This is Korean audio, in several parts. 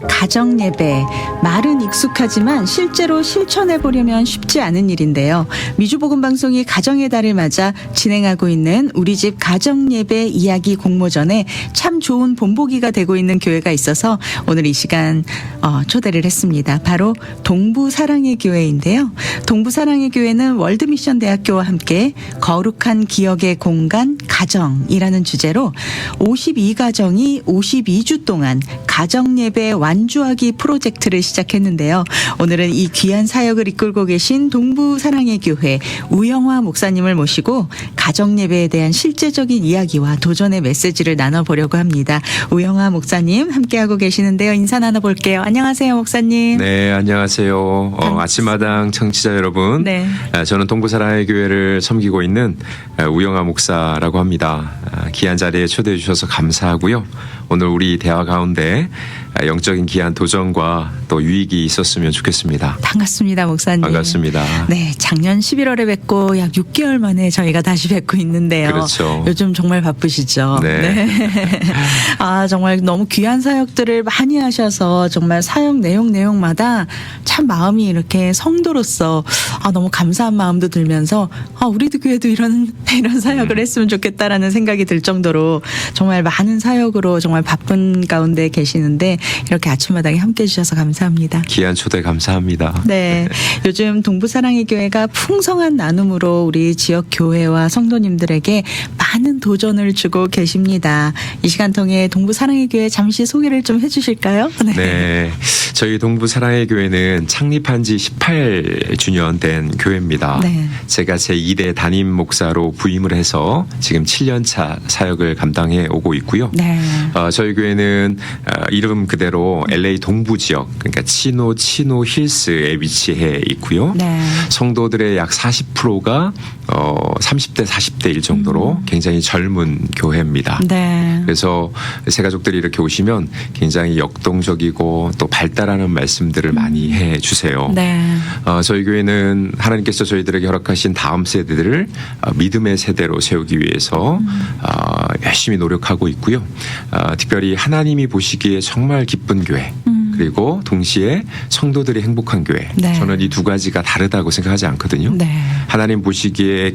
가정 예배. 말은 익숙하지만 실제로 실천해 보려면 쉽지 않은 일인데요. 미주복음 방송이 가정의 달을 맞아 진행하고 있는 우리 집 가정 예배 이야기 공모전에 참 좋은 본보기가 되고 있는 교회가 있어서 오늘 이 시간 초대를 했습니다. 바로 동부 사랑의 교회인데요. 동부 사랑의 교회는 월드미션 대학교와 함께 거룩한 기억의 공간 가정이라는 주제로 52가정이 52주 동안 가정 예배 완주하기 프로젝트를 시작했는데요. 오늘은 이 귀한 사역을 이끌고 계신 동부 사랑의 교회 우영화 목사님을 모시고 가정 예배에 대한 실제적인 이야기와 도전의 메시지를 나눠보려고 합니다. 우영화 목사님 함께하고 계시는데요. 인사 나눠볼게요. 안녕하세요, 목사님. 네, 안녕하세요. 아침마당 청취자 여러분. 네. 저는 동부 사랑의 교회를 섬기고 있는 우영화 목사라고 합니다. 귀한 자리에 초대해 주셔서 감사하고요. 오늘 우리 대화 가운데 영적인 귀한 도전과 또 유익이 있었으면 좋겠습니다. 반갑습니다, 목사님. 반갑습니다. 네, 작년 11월에 뵙고 약 6개월 만에 저희가 다시 뵙고 있는데요. 그렇죠. 요즘 정말 바쁘시죠? 네. 정말 너무 귀한 사역들을 많이 하셔서 정말 사역 내용마다 참 마음이 이렇게 성도로서 너무 감사한 마음도 들면서 우리도 교회도 이런 사역을 했으면 좋겠다라는 생각이 들 정도로 정말 많은 사역으로 정말 바쁜 가운데 계시는데 이렇게 아침마당에 함께 해주셔서 감사합니다. 귀한 초대 감사합니다. 네, 요즘 동부사랑의 교회가 풍성한 나눔으로 우리 지역 교회와 성도님들에게 많은 도전을 주고 계십니다. 이 시간 통해 동부사랑의 교회 잠시 소개를 좀 해주실까요? 네, 저희 동부사랑의 교회는 창립한 지 18주년 된 교회입니다. 네. 제가 제2대 담임 목사로 부임을 해서 지금 7년차 사역을 감당해 오고 있고요. 네. 저희 교회는 이름 그대로 LA 동부 지역, 그러니까 치노 힐스에 위치해 있고요. 네. 성도들의 약 40%가 30대 40대일 정도로 굉장히 젊은 교회입니다. 네. 그래서 새 가족들이 이렇게 오시면 굉장히 역동적이고 또 발달하는 말씀들을 많이 해 주세요. 네. 저희 교회는 하나님께서 저희들에게 허락하신 다음 세대들을 믿음의 세대로 세우기 위해서 열심히 노력하고 있고요. 특별히 하나님이 보시기에 정말 기쁜 교회, 그리고 동시에 성도들이 행복한 교회. 네. 저는 이 두 가지가 다르다고 생각하지 않거든요. 네. 하나님 보시기에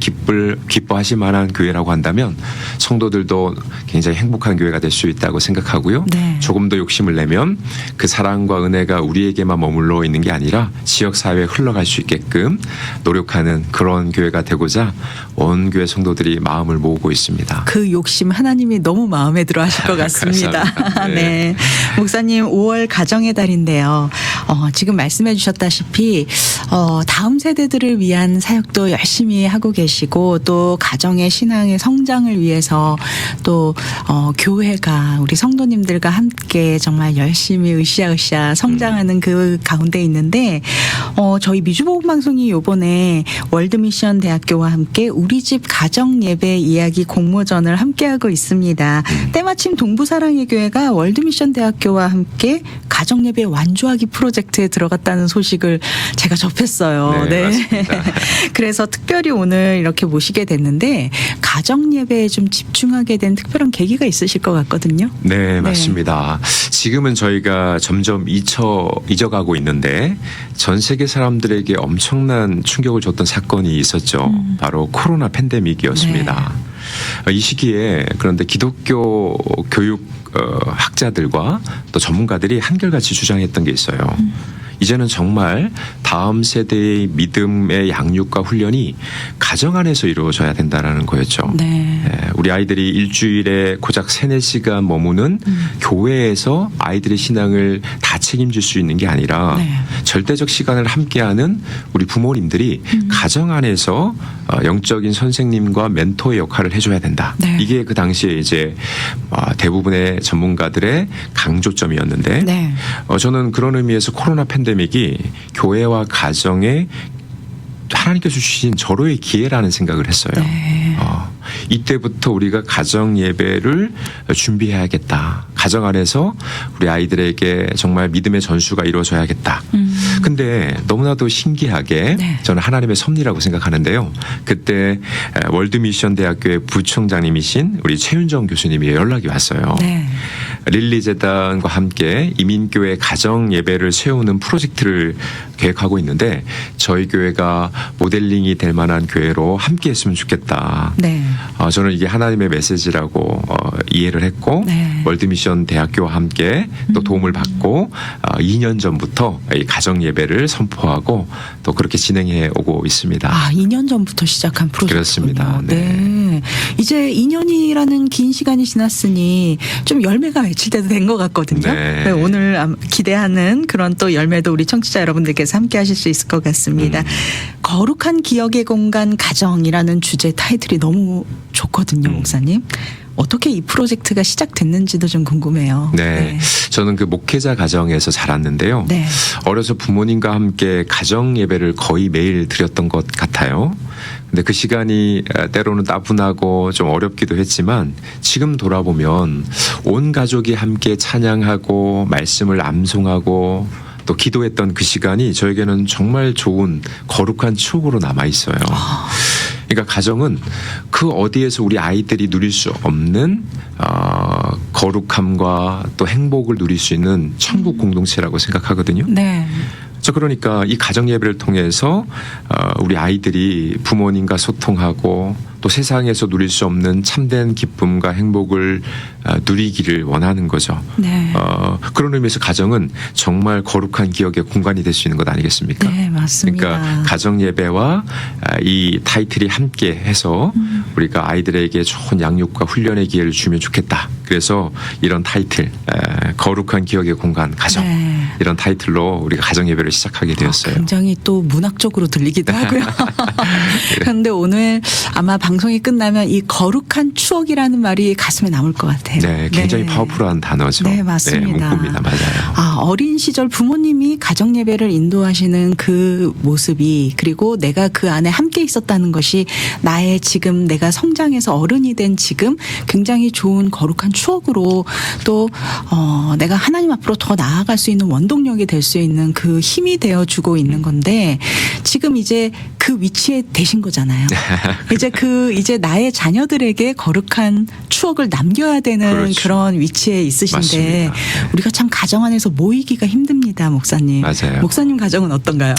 기뻐하실 만한 교회라고 한다면 성도들도 굉장히 행복한 교회가 될 수 있다고 생각하고요. 네. 조금 더 욕심을 내면 그 사랑과 은혜가 우리에게만 머물러 있는 게 아니라 지역사회에 흘러갈 수 있게끔 노력하는 그런 교회가 되고자 온 교회 성도들이 마음을 모으고 있습니다. 그 욕심 하나님이 너무 마음에 들어 하실 것 같습니다. 네. 네. 목사님 5월 가정의 달인데요. 지금 말씀해 주셨다시피 다음 세대들을 위한 사역도 열심히 하고 계시고 또 가정의 신앙의 성장을 위해서 또 교회가 우리 성도님들과 함께 정말 열심히 으쌰으쌰 성장하는 그 가운데 있는데 저희 미주복음 방송이 요번에 월드미션 대학교와 함께 우리 집 가정 예배 이야기 공모전을 함께하고 있습니다. 때마침 동부사랑의 교회가 월드미션 대학교와 함께 가정 예배 완주하기 프로젝트에 들어갔다는 소식을 제가 접했어요. 네. 맞습니다. 그래서 특별히 오늘 이렇게 모시게 됐는데 가정 예배에 좀 집중하게 된 특별한 계기가 있으실 것 같거든요. 네, 맞습니다. 지금은 저희가 점점 잊어가고 있는데 전 세계 사람들에게 엄청난 충격을 줬던 사건이 있었죠. 바로 코로나 팬데믹이었습니다. 네. 이 시기에 그런데 기독교 교육 학자들과 또 전문가들이 한결같이 주장했던 게 있어요. 이제는 정말 다음 세대의 믿음의 양육과 훈련이 가정 안에서 이루어져야 된다는 거였죠. 네. 우리 아이들이 일주일에 고작 3-4시간 머무는 교회에서 아이들의 신앙을 다 책임질 수 있는 게 아니라 절대적 시간을 함께하는 우리 부모님들이 가정 안에서 영적인 선생님과 멘토의 역할을 해줘야 된다. 네. 이게 그 당시에 이제 대부분의 전문가들의 강조점이었는데 저는 그런 의미에서 코로나 팬데믹이 교회와 가정에 하나님께서 주신 절호의 기회라는 생각을 했어요. 네. 이때부터 우리가 가정 예배를 준비해야겠다. 가정 안에서 우리 아이들에게 정말 믿음의 전수가 이루어져야겠다. 근데 너무나도 신기하게 네. 저는 하나님의 섭리라고 생각하는데요. 그때 월드미션 대학교의 부총장님이신 우리 최윤정 교수님이 연락이 왔어요. 네. 릴리 재단과 함께 이민교회 가정 예배를 세우는 프로젝트를 계획하고 있는데 저희 교회가 모델링이 될 만한 교회로 함께 했으면 좋겠다. 네. 저는 이게 하나님의 메시지라고 이해를 했고 네. 월드미션 대학교와 함께 또 도움을 받고 2년 전부터 이 가정 예배를 선포하고 또 그렇게 진행해 오고 있습니다. 2년 전부터 시작한 프로젝트군요. 그렇습니다. 네. 네. 이제 2년이라는 긴 시간이 지났으니 좀 열매가 맺힐 때도 된 것 같거든요. 네. 네, 오늘 기대하는 그런 또 열매도 우리 청취자 여러분들께서 함께 하실 수 있을 것 같습니다. 거룩한 기억의 공간 가정이라는 주제 타이틀이 너무 좋거든요, 목사님. 어떻게 이 프로젝트가 시작됐는지도 좀 궁금해요. 네. 저는 그 목회자 가정에서 자랐는데요. 네. 어려서 부모님과 함께 가정 예배를 거의 매일 드렸던 것 같아요. 근데 그 시간이 때로는 따분하고 좀 어렵기도 했지만 지금 돌아보면 온 가족이 함께 찬양하고 말씀을 암송하고 또 기도했던 그 시간이 저에게는 정말 좋은 거룩한 추억으로 남아 있어요. 그러니까 가정은 그 어디에서 우리 아이들이 누릴 수 없는 거룩함과 또 행복을 누릴 수 있는 천국 공동체라고 생각하거든요. 네. 그러니까 이 가정 예배를 통해서 우리 아이들이 부모님과 소통하고 또 세상에서 누릴 수 없는 참된 기쁨과 행복을 누리기를 원하는 거죠. 네. 그런 의미에서 가정은 정말 거룩한 기억의 공간이 될 수 있는 것 아니겠습니까? 네, 맞습니다. 그러니까 가정 예배와 이 타이틀이 함께 해서 우리가 아이들에게 좋은 양육과 훈련의 기회를 주면 좋겠다. 그래서 이런 타이틀, 거룩한 기억의 공간, 가정 네. 이런 타이틀로 우리가 가정 예배를 시작하게 되었어요. 굉장히 또 문학적으로 들리기도 하고요. 그런데 오늘 아마 방송이 끝나면 이 거룩한 추억이라는 말이 가슴에 남을 것 같아요. 네, 굉장히 파워풀한 단어죠. 네, 맞습니다. 문구입니다. 맞아요. 어린 시절 부모님이 가정 예배를 인도하시는 그 모습이 그리고 내가 그 안에 함께 있었다는 것이 나의 지금 내가 성장해서 어른이 된 지금 굉장히 좋은 거룩한 추억으로 또 내가 하나님 앞으로 더 나아갈 수 있는 원동력이 될 수 있는 그 힘이 되어주고 있는 건데 지금 이제 그 위치에 되신 거잖아요. 이제 나의 자녀들에게 거룩한 추억을 남겨야 되는 그렇죠. 그런 위치에 있으신데 맞습니다. 우리가 참 가정 안에서 모이기가 힘듭니다, 목사님. 맞아요. 목사님 가정은 어떤가요?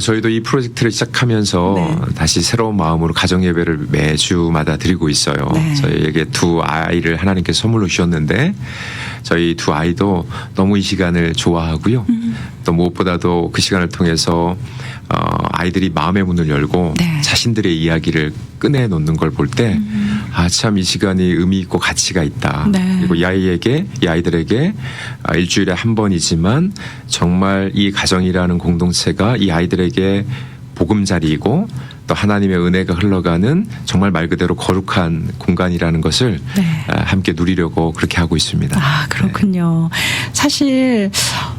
저희도 이 프로젝트를 시작하면서 네. 다시 새로운 마음으로 가정 예배를 매주마다 드리고 있어요. 네. 저희에게 두 아이를 하나님께서 선물로 주셨는데 저희 두 아이도 너무 이 시간을 좋아하고요. 또 무엇보다도 그 시간을 통해서 아이들이 마음의 문을 열고 네. 자신들의 이야기를 꺼내 놓는 걸 볼 때 참 이 시간이 의미 있고 가치가 있다. 네. 그리고 이 아이들에게 일주일에 한 번이지만 정말 이 가정이라는 공동체가 이 아이들에게 보금자리이고 또 하나님의 은혜가 흘러가는 정말 말 그대로 거룩한 공간이라는 것을 네. 함께 누리려고 그렇게 하고 있습니다. 그렇군요. 사실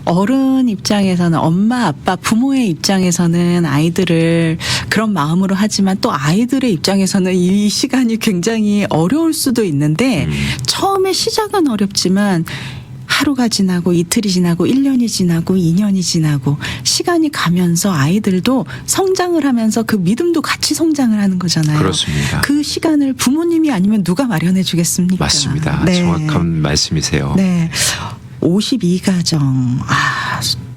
어른 입장에서는 엄마, 아빠, 부모의 입장에서는 아이들을 그런 마음으로 하지만 또 아이들의 입장에서는 이 시간이 굉장히 어려울 수도 있는데 처음에 시작은 어렵지만 하루가 지나고 이틀이 지나고 1년이 지나고 2년이 지나고 시간이 가면서 아이들도 성장을 하면서 그 믿음도 같이 성장을 하는 거잖아요. 그렇습니다. 그 시간을 부모님이 아니면 누가 마련해 주겠습니까? 맞습니다. 네. 정확한 말씀이세요. 네. 52가정.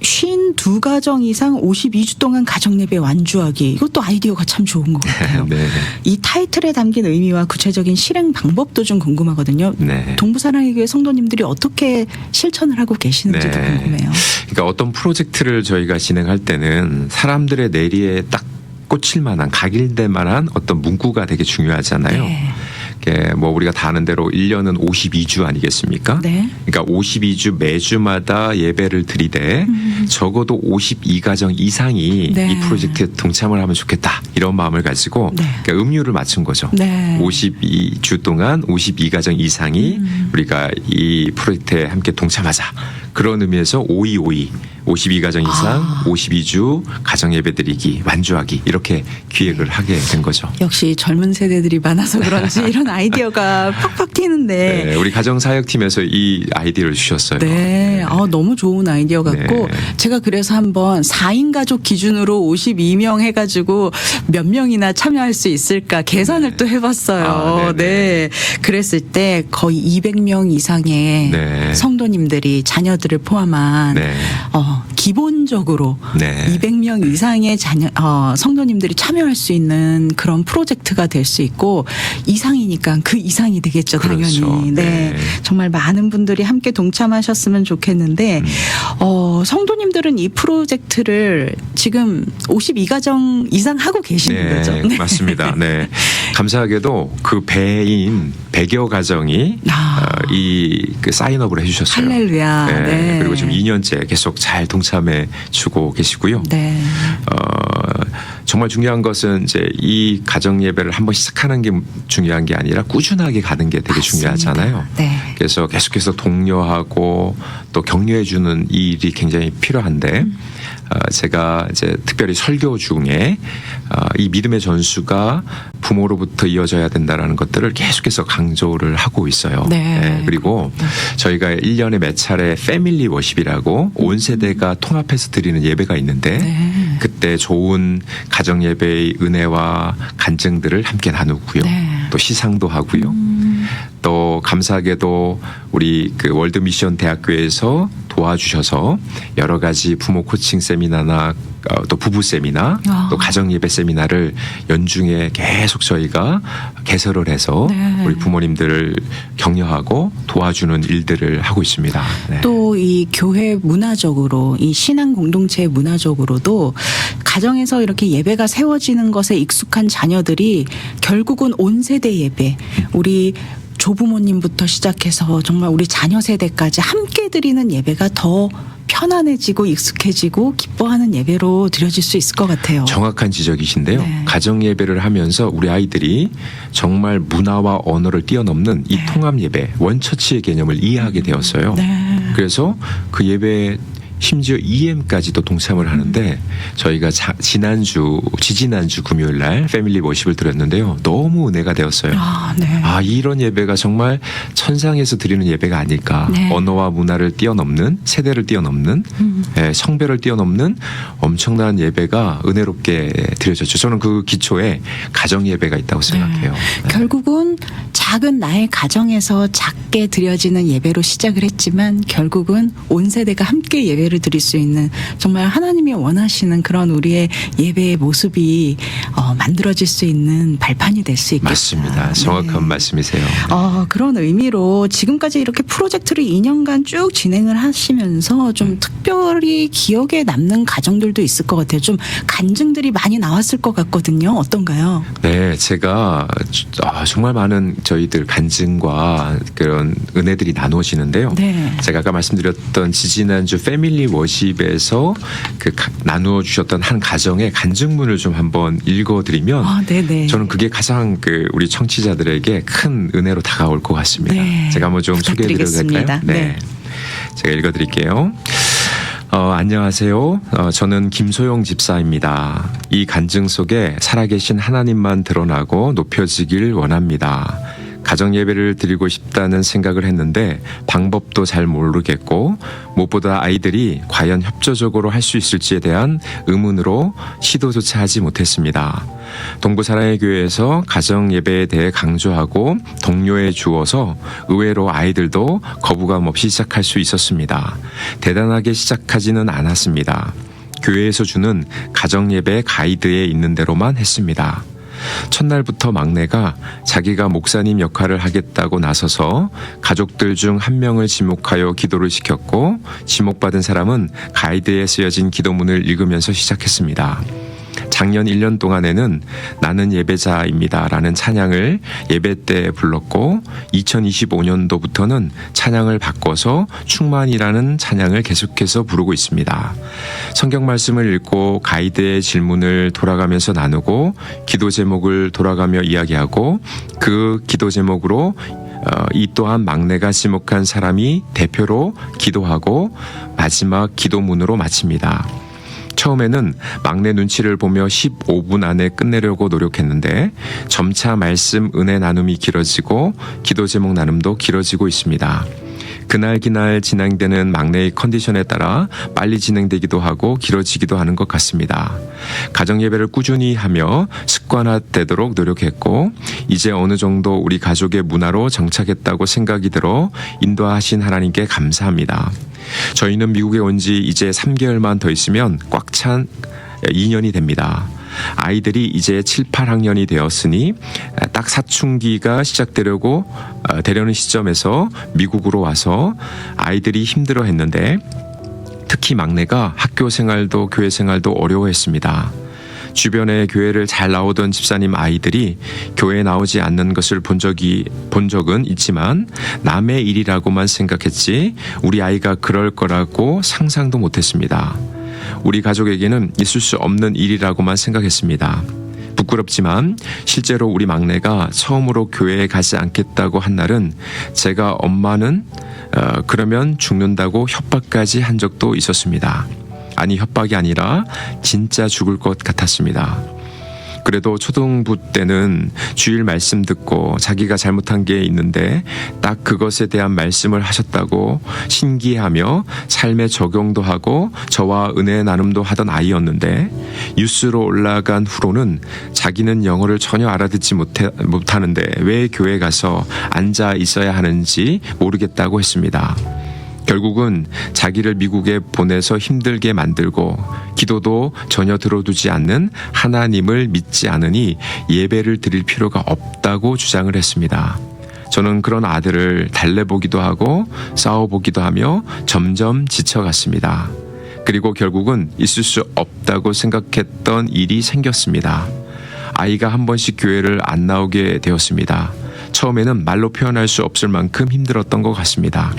52가정 이상 52주 동안 가정예배 완주하기. 이것도 아이디어가 참 좋은 것 같아요. 네. 이 타이틀에 담긴 의미와 구체적인 실행 방법도 좀 궁금하거든요. 네. 동부사랑의 교회 성도님들이 어떻게 실천을 하고 계시는지도 네. 궁금해요. 그러니까 어떤 프로젝트를 저희가 진행할 때는 사람들의 내리에 딱 꽂힐 만한 각일될 만한 어떤 문구가 되게 중요하잖아요. 네. 뭐 우리가 다 아는 대로 1년은 52주 아니겠습니까? 네. 그러니까 52주 매주마다 예배를 드리되 적어도 52가정 이상이 네. 이 프로젝트에 동참을 하면 좋겠다. 이런 마음을 가지고 네. 그러니까 음료를 맞춘 거죠. 네. 52주 동안 52가정 이상이 우리가 이 프로젝트에 함께 동참하자. 그런 의미에서 5252 52가정 이상 52주 가정 예배 드리기 완주하기 이렇게 기획을 하게 된 거죠. 역시 젊은 세대들이 많아서 그런지 이런 아이디어가 팍팍 튀는데 네, 우리 가정사역팀에서 이 아이디어를 주셨어요. 네, 너무 좋은 아이디어 같고 제가 그래서 한번 4인 가족 기준으로 52명 해가지고 몇 명이나 참여할 수 있을까 계산을 또 해봤어요. 네, 그랬을 때 거의 200명 이상의 성도님들이 자녀들을 포함한 기본적으로 200명 이상의 성도님들이 참여할 수 있는 그런 프로젝트가 될 수 있고 이상이니까 그 이상이 되겠죠. 당연히. 그렇죠. 네. 정말 많은 분들이 함께 동참하셨으면 좋겠는데 성도님들은 이 프로젝트를 지금 52가정 이상 하고 계시는 거죠. 네, 맞습니다. 네. 감사하게도 그 배인 100여 가정이 그 사인업을 해주셨어요. 할렐루야. 네. 그리고 지금 2년째 계속 잘 동참해 주고 계시고요. 네. 정말 중요한 것은 이제 이 가정 예배를 한번 시작하는 게 중요한 게 아니라 꾸준하게 가는 게 되게 맞습니다. 중요하잖아요. 네. 그래서 계속해서 독려하고 또 격려해 주는 일이 굉장히 필요한데 제가 이제 특별히 설교 중에 이 믿음의 전수가 부모로부터 이어져야 된다라는 것들을 계속해서 강조를 하고 있어요. 네, 그리고 저희가 1년에 몇 차례 패밀리 워십이라고 온 세대가 통합해서 드리는 예배가 있는데 그때 좋은 가정 예배의 은혜와 간증들을 함께 나누고요. 또 시상도 하고요. 또 감사하게도 우리 그 월드 미션 대학교에서 도와주셔서 여러 가지 부모 코칭 세미나나 또 부부 세미나 또 가정 예배 세미나를 연중에 계속 저희가 개설을 해서 우리 부모님들을 격려하고 도와주는 일들을 하고 있습니다. 네. 또 이 교회 문화적으로 이 신앙 공동체 문화적으로도 가정에서 이렇게 예배가 세워지는 것에 익숙한 자녀들이 결국은 온 세대 예배 우리 조부모님부터 시작해서 정말 우리 자녀 세대까지 함께 드리는 예배가 더 편안해지고 익숙해지고 기뻐하는 예배로 드려질 수 있을 것 같아요. 정확한 지적이신데요. 가정 예배를 하면서 우리 아이들이 정말 문화와 언어를 뛰어넘는 이 통합 예배, 원처치의 개념을 이해하게 되었어요. 그래서 그 예배에 심지어 EM까지도 동참을 하는데 저희가 지지난주 금요일 날 패밀리 워십을 드렸는데요. 너무 은혜가 되었어요. 이런 예배가 정말 천상에서 드리는 예배가 아닐까. 언어와 문화를 뛰어넘는 세대를 뛰어넘는 성별을 뛰어넘는 엄청난 예배가 은혜롭게 드려졌죠. 저는 그 기초에 가정 예배가 있다고 생각해요. 결국은 작은 나의 가정에서 작게 드려지는 예배로 시작을 했지만 결국은 온 세대가 함께 예배를 드릴 수 있는 정말 하나님이 원하시는 그런 우리의 예배의 모습이 만들어질 수 있는 발판이 될 수 있겠다. 맞습니다. 정확한 말씀이세요. 그런 의미로 지금까지 이렇게 프로젝트를 2년간 쭉 진행을 하시면서 좀 특별히 기억에 남는 가정들도 있을 것 같아요. 좀 간증들이 많이 나왔을 것 같거든요. 어떤가요? 네, 제가 정말 많은 저희들 간증과 그런 은혜들이 나누어지는데요. 제가 아까 말씀드렸던 지지난주 패밀리 워십에서 그 나누어 주셨던 한 가정의 간증문을 좀 한번 읽어드리면 저는 그게 가장 우리 청취자들에게 큰 은혜로 다가올 것 같습니다. 제가 한번 좀 소개해드려도 될까요? 제가 읽어드릴게요. 안녕하세요. 저는 김소영 집사입니다. 이 간증 속에 살아계신 하나님만 드러나고 높여지길 원합니다. 가정 예배를 드리고 싶다는 생각을 했는데 방법도 잘 모르겠고 무엇보다 아이들이 과연 협조적으로 할 수 있을지에 대한 의문으로 시도조차 하지 못했습니다. 동부 사랑의 교회에서 가정 예배에 대해 강조하고 독려해 주어서 의외로 아이들도 거부감 없이 시작할 수 있었습니다. 대단하게 시작하지는 않았습니다. 교회에서 주는 가정 예배 가이드에 있는 대로만 했습니다. 첫날부터 막내가 자기가 목사님 역할을 하겠다고 나서서 가족들 중 한 명을 지목하여 기도를 시켰고 지목받은 사람은 가이드에 쓰여진 기도문을 읽으면서 시작했습니다. 작년 1년 동안에는 나는 예배자입니다 라는 찬양을 예배 때 불렀고 2025년도부터는 찬양을 바꿔서 충만이라는 찬양을 계속해서 부르고 있습니다. 성경 말씀을 읽고 가이드의 질문을 돌아가면서 나누고 기도 제목을 돌아가며 이야기하고 그 기도 제목으로 이 또한 막내가 지목한 사람이 대표로 기도하고 마지막 기도문으로 마칩니다. 처음에는 막내 눈치를 보며 15분 안에 끝내려고 노력했는데 점차 말씀 은혜 나눔이 길어지고 기도 제목 나눔도 길어지고 있습니다. 그날 진행되는 막내의 컨디션에 따라 빨리 진행되기도 하고 길어지기도 하는 것 같습니다. 가정예배를 꾸준히 하며 습관화되도록 노력했고 이제 어느 정도 우리 가족의 문화로 정착했다고 생각이 들어 인도하신 하나님께 감사합니다. 저희는 미국에 온 지 이제 3개월만 더 있으면 꽉 찬 2년이 됩니다. 아이들이 이제 7, 8학년이 되었으니 딱 사춘기가 되려는 시점에서 미국으로 와서 아이들이 힘들어 했는데 특히 막내가 학교 생활도 교회 생활도 어려워했습니다. 주변에 교회를 잘 나오던 집사님 아이들이 교회에 나오지 않는 것을 본 적은 있지만 남의 일이라고만 생각했지 우리 아이가 그럴 거라고 상상도 못했습니다. 우리 가족에게는 있을 수 없는 일이라고만 생각했습니다. 부끄럽지만 실제로 우리 막내가 처음으로 교회에 가지 않겠다고 한 날은 제가 엄마는 그러면 죽는다고 협박까지 한 적도 있었습니다. 아니 협박이 아니라 진짜 죽을 것 같았습니다. 그래도 초등부 때는 주일 말씀 듣고 자기가 잘못한 게 있는데 딱 그것에 대한 말씀을 하셨다고 신기해하며 삶에 적용도 하고 저와 은혜 나눔도 하던 아이였는데 뉴스로 올라간 후로는 자기는 영어를 전혀 알아듣지 못하는데 왜 교회 가서 앉아 있어야 하는지 모르겠다고 했습니다. 결국은 자기를 미국에 보내서 힘들게 만들고 기도도 전혀 들어두지 않는 하나님을 믿지 않으니 예배를 드릴 필요가 없다고 주장을 했습니다. 저는 그런 아들을 달래보기도 하고 싸워보기도 하며 점점 지쳐갔습니다. 그리고 결국은 있을 수 없다고 생각했던 일이 생겼습니다. 아이가 한 번씩 교회를 안 나오게 되었습니다. 처음에는 말로 표현할 수 없을 만큼 힘들었던 것 같습니다.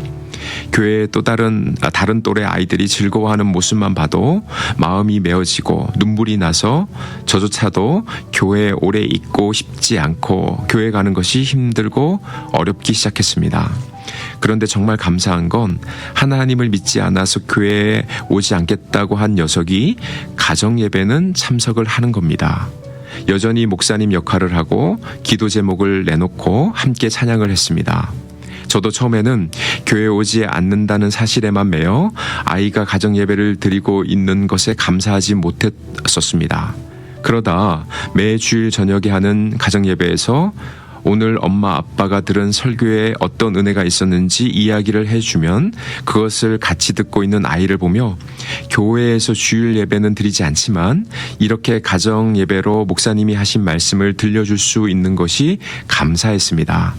교회의 또 다른 또래 아이들이 즐거워하는 모습만 봐도 마음이 메어지고 눈물이 나서 저조차도 교회에 오래 있고 싶지 않고 교회 가는 것이 힘들고 어렵기 시작했습니다. 그런데 정말 감사한 건 하나님을 믿지 않아서 교회에 오지 않겠다고 한 녀석이 가정예배는 참석을 하는 겁니다. 여전히 목사님 역할을 하고 기도 제목을 내놓고 함께 찬양을 했습니다. 저도 처음에는 교회에 오지 않는다는 사실에만 매여 아이가 가정예배를 드리고 있는 것에 감사하지 못했었습니다. 그러다 매 주일 저녁에 하는 가정예배에서 오늘 엄마 아빠가 들은 설교에 어떤 은혜가 있었는지 이야기를 해주면 그것을 같이 듣고 있는 아이를 보며 교회에서 주일 예배는 드리지 않지만 이렇게 가정 예배로 목사님이 하신 말씀을 들려줄 수 있는 것이 감사했습니다.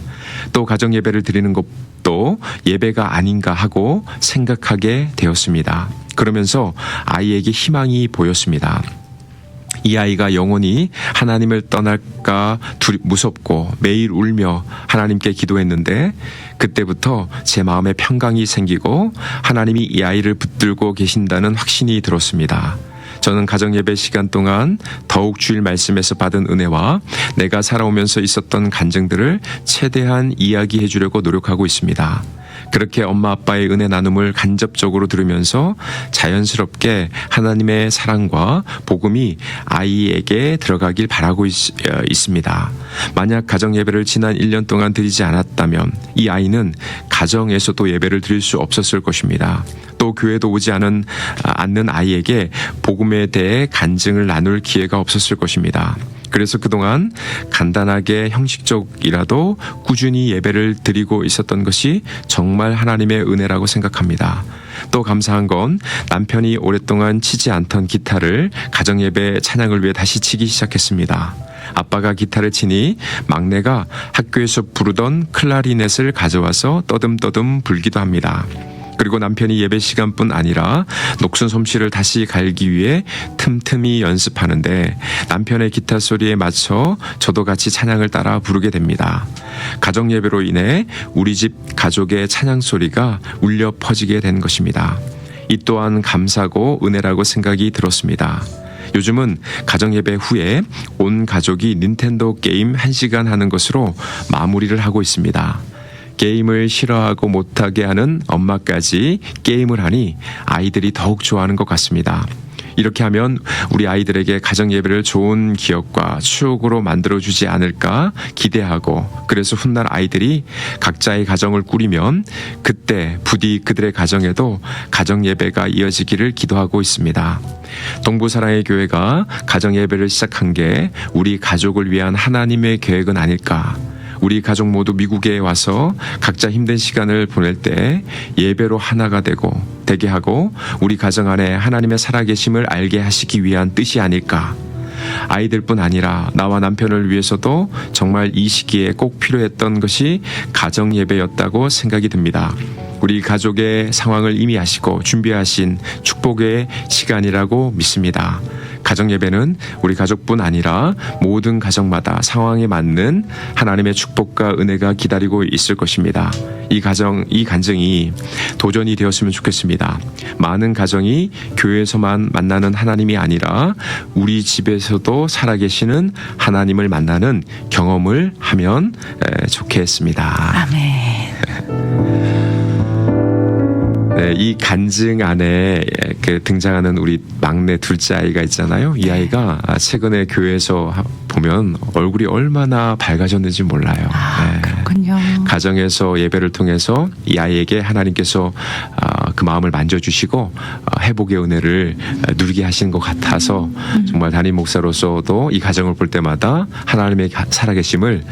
또 가정 예배를 드리는 것도 예배가 아닌가 하고 생각하게 되었습니다. 그러면서 아이에게 희망이 보였습니다. 이 아이가 영원히 하나님을 떠날까 무섭고 매일 울며 하나님께 기도했는데 그때부터 제 마음에 평강이 생기고 하나님이 이 아이를 붙들고 계신다는 확신이 들었습니다. 저는 가정예배 시간 동안 더욱 주일 말씀에서 받은 은혜와 내가 살아오면서 있었던 간증들을 최대한 이야기해 주려고 노력하고 있습니다. 그렇게 엄마 아빠의 은혜 나눔을 간접적으로 들으면서 자연스럽게 하나님의 사랑과 복음이 아이에게 들어가길 바라고 있습니다. 만약 가정예배를 지난 1년 동안 드리지 않았다면 이 아이는 가정에서도 예배를 드릴 수 없었을 것입니다. 또 교회도 오지 않는 아이에게 복음에 대해 간증을 나눌 기회가 없었을 것입니다. 그래서 그동안 간단하게 형식적이라도 꾸준히 예배를 드리고 있었던 것이 정말 하나님의 은혜라고 생각합니다. 또 감사한 건 남편이 오랫동안 치지 않던 기타를 가정예배 찬양을 위해 다시 치기 시작했습니다. 아빠가 기타를 치니 막내가 학교에서 부르던 클라리넷을 가져와서 떠듬떠듬 불기도 합니다. 그리고 남편이 예배 시간뿐 아니라 녹슨 솜씨를 다시 갈기 위해 틈틈이 연습하는데 남편의 기타 소리에 맞춰 저도 같이 찬양을 따라 부르게 됩니다. 가정 예배로 인해 우리 집 가족의 찬양 소리가 울려 퍼지게 된 것입니다. 이 또한 감사고 은혜라고 생각이 들었습니다. 요즘은 가정 예배 후에 온 가족이 닌텐도 게임 1시간 하는 것으로 마무리를 하고 있습니다. 게임을 싫어하고 못하게 하는 엄마까지 게임을 하니 아이들이 더욱 좋아하는 것 같습니다. 이렇게 하면 우리 아이들에게 가정 예배를 좋은 기억과 추억으로 만들어주지 않을까 기대하고, 그래서 훗날 아이들이 각자의 가정을 꾸리면 그때 부디 그들의 가정에도 가정 예배가 이어지기를 기도하고 있습니다. 동부사랑의 교회가 가정 예배를 시작한 게 우리 가족을 위한 하나님의 계획은 아닐까. 우리 가족 모두 미국에 와서 각자 힘든 시간을 보낼 때 예배로 하나가 되게 하고 우리 가정 안에 하나님의 살아계심을 알게 하시기 위한 뜻이 아닐까. 아이들뿐 아니라 나와 남편을 위해서도 정말 이 시기에 꼭 필요했던 것이 가정 예배였다고 생각이 듭니다. 우리 가족의 상황을 이미 아시고 준비하신 축복의 시간이라고 믿습니다. 가정 예배는 우리 가족뿐 아니라 모든 가정마다 상황에 맞는 하나님의 축복과 은혜가 기다리고 있을 것입니다. 이 간증이 도전이 되었으면 좋겠습니다. 많은 가정이 교회에서만 만나는 하나님이 아니라 우리 집에서도 살아계시는 하나님을 만나는 경험을 하면 좋겠습니다. 아멘. 네, 이 간증 안에 등장하는 우리 막내 둘째 아이가 있잖아요. 이 아이가 최근에 교회에서 보면 얼굴이 얼마나 밝아졌는지 몰라요. 네. 그렇군요. 가정에서 예배를 통해서 이 아이에게 하나님께서 그 마음을 만져주시고 회복의 은혜를 누리게 하시는 것 같아서 정말 담임 목사로서도 이 가정을 볼 때마다 하나님의 살아계심을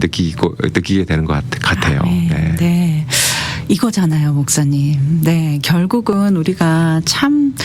느끼게 되는 것 같아요. 네. 네. 이거잖아요, 목사님. 네, 결국은 우리가 참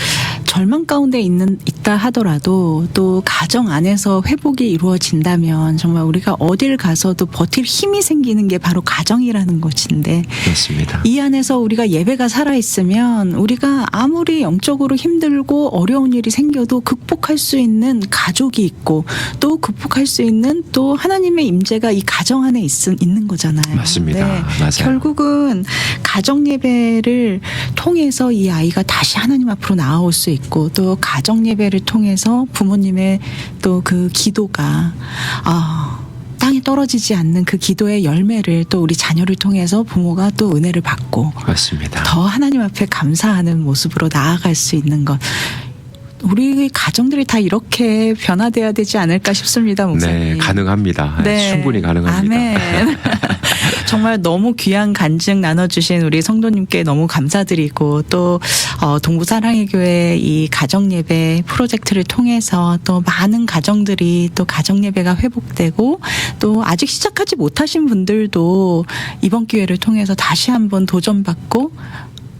절망 가운데 있다 하더라도 또 가정 안에서 회복이 이루어진다면 정말 우리가 어딜 가서도 버틸 힘이 생기는 게 바로 가정이라는 것인데, 그렇습니다. 이 안에서 우리가 예배가 살아있으면 우리가 아무리 영적으로 힘들고 어려운 일이 생겨도 극복할 수 있는 가족이 있고 또 극복할 수 있는 또 하나님의 임재가 이 가정 안에 있는 거잖아요. 맞습니다. 네. 맞아요. 결국은 가정 예배를 통해서 이 아이가 다시 하나님 앞으로 나아올 수 있고 또 가정 예배를 통해서 부모님의 또 그 기도가 땅에 떨어지지 않는 그 기도의 열매를 또 우리 자녀를 통해서 부모가 또 은혜를 받고 맞습니다. 더 하나님 앞에 감사하는 모습으로 나아갈 수 있는 것. 우리 가정들이 다 이렇게 변화돼야 되지 않을까 싶습니다, 목사님. 네, 가능합니다. 네. 충분히 가능합니다. 아멘. 정말 너무 귀한 간증 나눠주신 우리 성도님께 너무 감사드리고 또 동부사랑의 교회 이 가정예배 프로젝트를 통해서 또 많은 가정들이 또 가정예배가 회복되고 또 아직 시작하지 못하신 분들도 이번 기회를 통해서 다시 한번 도전받고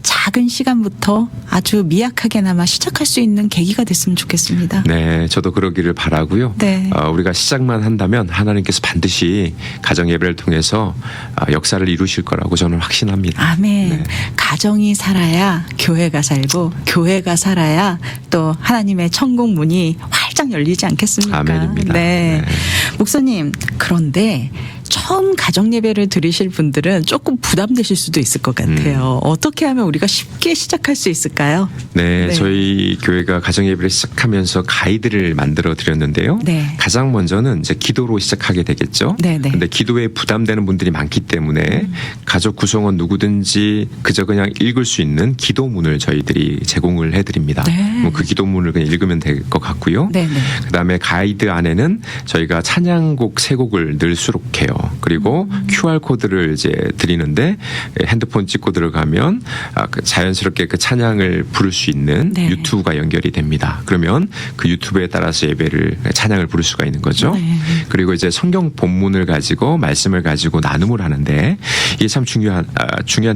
작은 시간부터 아주 미약하게나마 시작할 수 있는 계기가 됐으면 좋겠습니다. 네, 저도 그러기를 바라고요. 네. 우리가 시작만 한다면 하나님께서 반드시 가정 예배를 통해서 역사를 이루실 거라고 저는 확신합니다. 아멘. 네. 가정이 살아야 교회가 살고 교회가 살아야 또 하나님의 천국 문이 활짝 열리지 않겠습니까? 아멘입니다. 네. 네. 목사님, 그런데 처음 가정 예배를 드리실 분들은 조금 부담되실 수도 있을 것 같아요. 어떻게 하면 우리가 쉽게 시작할 수 있을까요? 네, 네. 저희 교회가 가정 예배를 시작하면서 가이드를 만들어 드렸는데요. 네. 가장 먼저는 이제 기도로 시작하게 되겠죠. 네, 네. 근데 기도에 부담되는 분들이 많기 때문에 가족 구성원 누구든지 그저 그냥 읽을 수 있는 기도문을 저희들이 제공을 해드립니다. 네. 그 기도문을 그냥 읽으면 될 것 같고요. 네, 네. 그다음에 가이드 안에는 저희가 찬양곡 3곡을 늘 수록해요. 그리고 QR 코드를 이제 드리는데 핸드폰 찍고 들어가면 자연스럽게 그 찬양을 부를 수 있는 네. 유튜브가 연결이 됩니다. 그러면 그 유튜브에 따라서 찬양을 부를 수가 있는 거죠. 네. 그리고 이제 성경 본문을 가지고 말씀을 가지고 나눔을 하는데 이게 참 중요한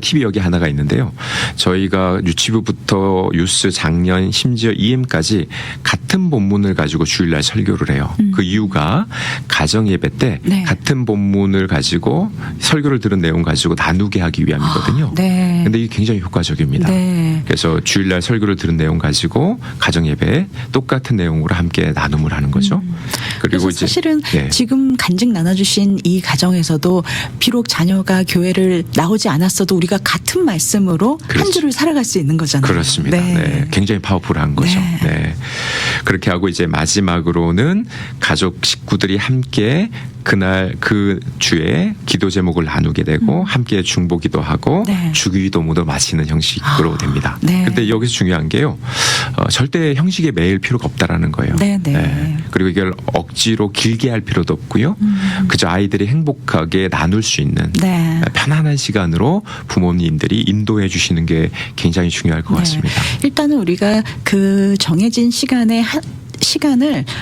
팁이 여기 하나가 있는데요. 저희가 유치부부터 유스, 작년, 심지어 EM까지 같은 본문을 가지고 주일날 설교를 해요. 그 이유가 가정 예배 때 네. 같은 본문을 가지고 설교를 들은 내용 가지고 나누게 하기 위함이거든요. 네. 근데 이게 굉장히 효과적입니다. 네. 그래서 주일날 설교를 들은 내용 가지고 가정 예배에 똑같은 내용으로 함께 나눔을 하는 거죠. 그리고 그래서 이제 사실은 네. 지금 간증 나눠주신 이 가정에서도 비록 자녀가 교회를 나오지 않았어도 우리가 같은 말씀으로 한 그렇죠. 주를 살아갈 수 있는 거잖아요. 그렇습니다. 네. 굉장히 파워풀한 거죠. 네. 네. 그렇게 하고 이제 마지막으로는 가족 식구들이 함께 그날 그 그 주에 기도 제목을 나누게 되고 함께 중보기도 하고 네. 주기도문도 마치는 형식으로 됩니다. 네. 근데 여기서 중요한 게요. 절대 형식에 매일 필요가 없다라는 거예요. 네, 네. 그리고 이걸 억지로 길게 할 필요도 없고요. 그저 아이들이 행복하게 나눌 수 있는 네. 편안한 시간으로 부모님들이 인도해 주시는 게 굉장히 중요할 것 같습니다. 일단은 우리가 그 정해진 시간을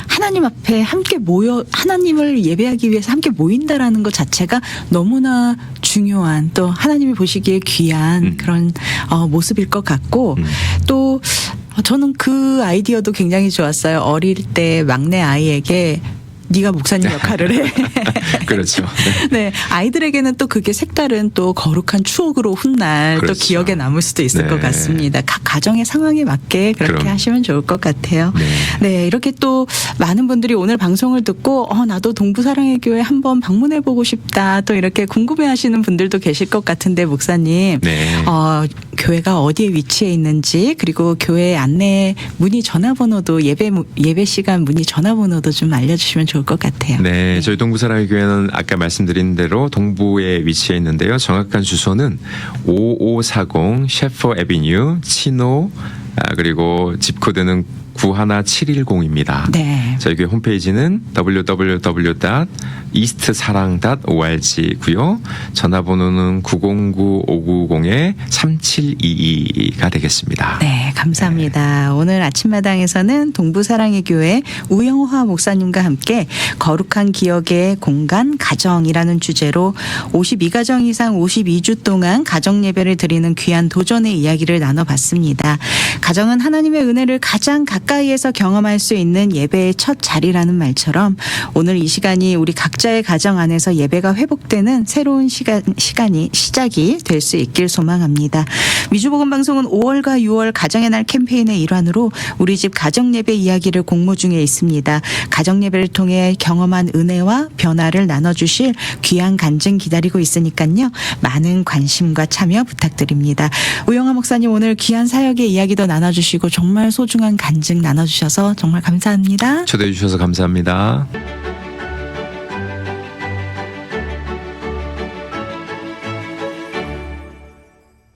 하나님 앞에 함께 모여 하나님을 예배하기 위해서 함께 모인다라는 것 자체가 너무나 중요한 또 하나님이 보시기에 귀한 그런 모습일 것 같고 또 저는 그 아이디어도 굉장히 좋았어요. 어릴 때 막내 아이에게 네가 목사님 역할을 해. 그렇죠. 네, 아이들에게는 또 그게 색다른 또 거룩한 추억으로 훗날 그렇죠. 또 기억에 남을 수도 있을 네. 것 같습니다. 각 가정의 상황에 맞게 그렇게 그럼. 하시면 좋을 것 같아요. 네. 네, 이렇게 또 많은 분들이 오늘 방송을 듣고 나도 동부사랑의 교회 한번 방문해 보고 싶다. 또 이렇게 궁금해하시는 분들도 계실 것 같은데 목사님, 네. 교회가 어디에 위치해 있는지 그리고 교회 안내 문의 전화번호도 예배 시간 문의 전화번호도 좀 알려주시면 좋을 것 같아요. 네, 저희 동부사랑의 교회는 아까 말씀드린 대로 동부에 위치해 있는데요. 정확한 주소는 5540 셰퍼 애비뉴 치노 그리고 집 코드는 91710입니다. 네. 저희 교회 홈페이지는 www.east사랑.org고요. 전화번호는 909-590-3722가 되겠습니다. 네, 감사합니다. 네. 오늘 아침마당에서는 동부사랑의 교회 우영화 목사님과 함께 거룩한 기억의 공간 가정이라는 주제로 52가정 이상 52주 동안 가정 예배를 드리는 귀한 도전의 이야기를 나눠봤습니다. 가정은 하나님의 은혜를 가장 가까이에서 경험할 수 있는 예배의 첫 자리라는 말처럼 오늘 이 시간이 우리 각자의 가정 안에서 예배가 회복되는 새로운 시작이 될 수 있길 소망합니다. 미주복음 방송은 5월과 6월 가정의 날 캠페인의 일환으로 우리 집 가정 예배 이야기를 공모 중에 있습니다. 가정 예배를 통해 경험한 은혜와 변화를 나눠주실 귀한 간증 기다리고 있으니까요. 많은 관심과 참여 부탁드립니다. 우영아 목사님 오늘 귀한 사역의 이야기도 나눠주시고 정말 소중한 간증 나눠주셔서 정말 감사합니다. 초대해 주셔서 감사합니다.